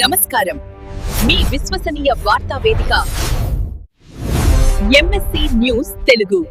నమస్కారం, మీ విశ్వసనీయ వార్తా వేదిక ఎంఎస్సి న్యూస్ తెలుగు.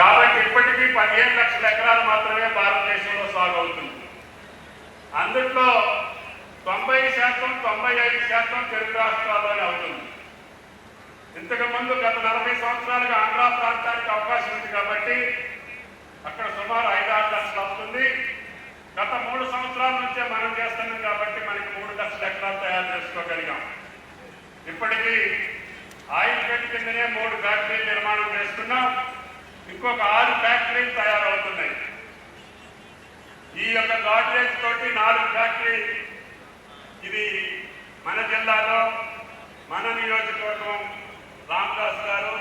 కాబట్టి ఇప్పటికీ 15 లక్షల ఎకరాలు మాత్రమే భారతదేశంలో సాగు అవుతుంది. అందుట్లో 90% 95% తెలుగు రాష్ట్రాల్లోనే అవుతుంది. ఇంతకుముందు గత 40 సంవత్సరాలుగా ఆంధ్ర ప్రాంతానికి అవకాశం ఉంది కాబట్టి అక్కడ సుమారు 5-6 లక్షలు అవుతుంది. గత 3 సంవత్సరాల నుంచే మనం చేస్తున్నాం కాబట్టి మనకి 3 లక్షల ఎకరాలు తయారు చేసుకోగలిగాం. ఇప్పటికీ ఆయిల్ ఫెడ్ కిందనే 3 ఫ్యాక్టరీలు నిర్మాణం చేసుకున్నాం. ఇంకొక 6 ఫ్యాక్టరీలు తయారవుతున్నాయి. ఈ యొక్క గాడ్రేజ్ తోటి 4 ఫ్యాక్టరీ ఇది మన జిల్లాలో మన నియోజకవర్గం రామదాస్ గారు